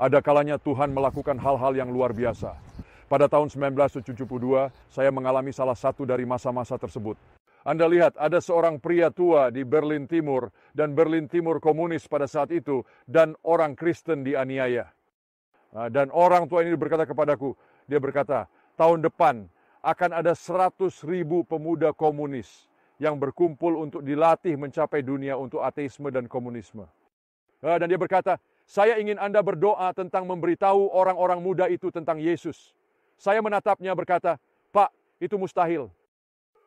Ada kalanya Tuhan melakukan hal-hal yang luar biasa. Pada tahun 1972, saya mengalami salah satu dari masa-masa tersebut. Anda lihat, ada seorang pria tua di Berlin Timur, dan Berlin Timur komunis pada saat itu, dan orang Kristen dianiaya. Dan orang tua ini berkata kepadaku, dia berkata, tahun depan akan ada 100.000 pemuda komunis yang berkumpul untuk dilatih mencapai dunia untuk ateisme dan komunisme. Dan dia berkata, saya ingin Anda berdoa tentang memberitahu orang-orang muda itu tentang Yesus. Saya menatapnya berkata, Pak, itu mustahil.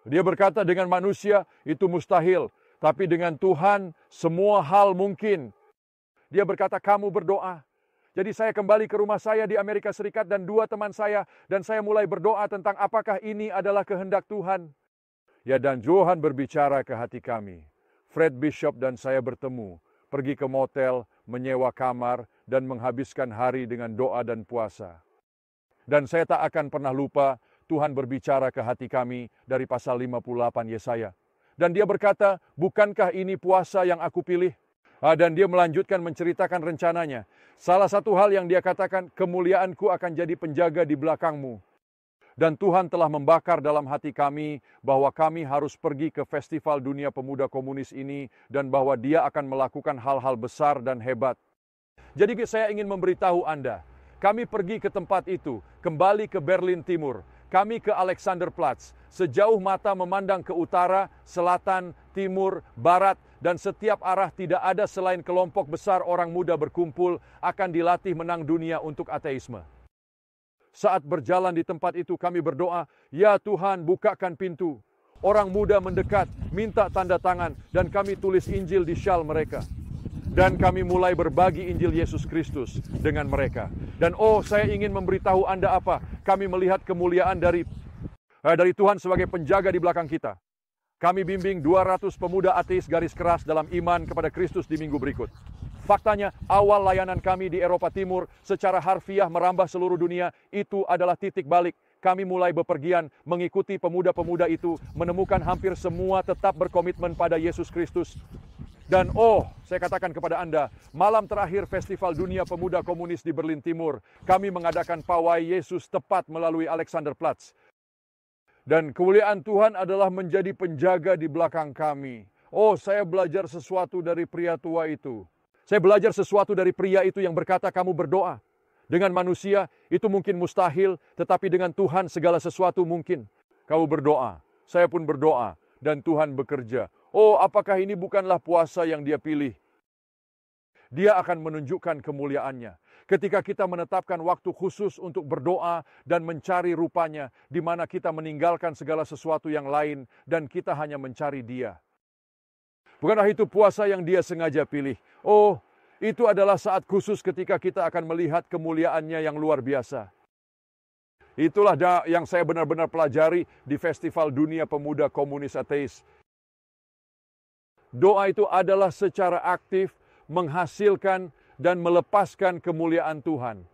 Dia berkata, dengan manusia itu mustahil, tapi dengan Tuhan semua hal mungkin. Dia berkata, kamu berdoa. Jadi saya kembali ke rumah saya di Amerika Serikat dan dua teman saya, dan saya mulai berdoa tentang apakah ini adalah kehendak Tuhan. Ya, dan Tuhan berbicara ke hati kami. Fred Bishop dan saya bertemu, pergi ke motel, menyewa kamar, dan menghabiskan hari dengan doa dan puasa. Dan saya tak akan pernah lupa, Tuhan berbicara ke hati kami dari pasal 58 Yesaya. Dan dia berkata, bukankah ini puasa yang aku pilih? Dan dia melanjutkan menceritakan rencananya. Salah satu hal yang dia katakan, kemuliaanku akan jadi penjaga di belakangmu. Dan Tuhan telah membakar dalam hati kami bahwa kami harus pergi ke Festival Dunia Pemuda Komunis ini dan bahwa dia akan melakukan hal-hal besar dan hebat. Jadi saya ingin memberitahu Anda, kami pergi ke tempat itu, kembali ke Berlin Timur. Kami ke Alexanderplatz, sejauh mata memandang ke utara, selatan, timur, barat, dan setiap arah tidak ada selain kelompok besar orang muda berkumpul akan dilatih menang dunia untuk ateisme. Saat berjalan di tempat itu kami berdoa, ya Tuhan bukakan pintu. Orang muda mendekat, minta tanda tangan, dan kami tulis Injil di syal mereka. Dan kami mulai berbagi Injil Yesus Kristus dengan mereka. Dan saya ingin memberitahu Anda apa? Kami melihat kemuliaan dari Tuhan sebagai penjaga di belakang kita. Kami bimbing 200 pemuda ateis garis keras dalam iman kepada Kristus di minggu berikut. Faktanya, awal layanan kami di Eropa Timur secara harfiah merambah seluruh dunia, itu adalah titik balik. Kami mulai bepergian mengikuti pemuda-pemuda itu, menemukan hampir semua tetap berkomitmen pada Yesus Kristus. Dan saya katakan kepada Anda, malam terakhir Festival Dunia Pemuda Komunis di Berlin Timur, kami mengadakan pawai Yesus tepat melalui Alexanderplatz. Dan kemuliaan Tuhan adalah menjadi penjaga di belakang kami. Saya belajar sesuatu dari pria tua itu. Saya belajar sesuatu dari pria itu yang berkata, kamu berdoa. Dengan manusia itu mungkin mustahil, tetapi dengan Tuhan segala sesuatu mungkin. Kamu berdoa, saya pun berdoa, dan Tuhan bekerja. Apakah ini bukanlah puasa yang dia pilih? Dia akan menunjukkan kemuliaannya. Ketika kita menetapkan waktu khusus untuk berdoa dan mencari rupanya, di mana kita meninggalkan segala sesuatu yang lain dan kita hanya mencari dia. Bukankah itu puasa yang dia sengaja pilih? Itu adalah saat khusus ketika kita akan melihat kemuliaannya yang luar biasa. Itulah yang saya benar-benar pelajari di Festival Dunia Pemuda Komunis Ateis. Doa itu adalah secara aktif menghasilkan dan melepaskan kemuliaan Tuhan.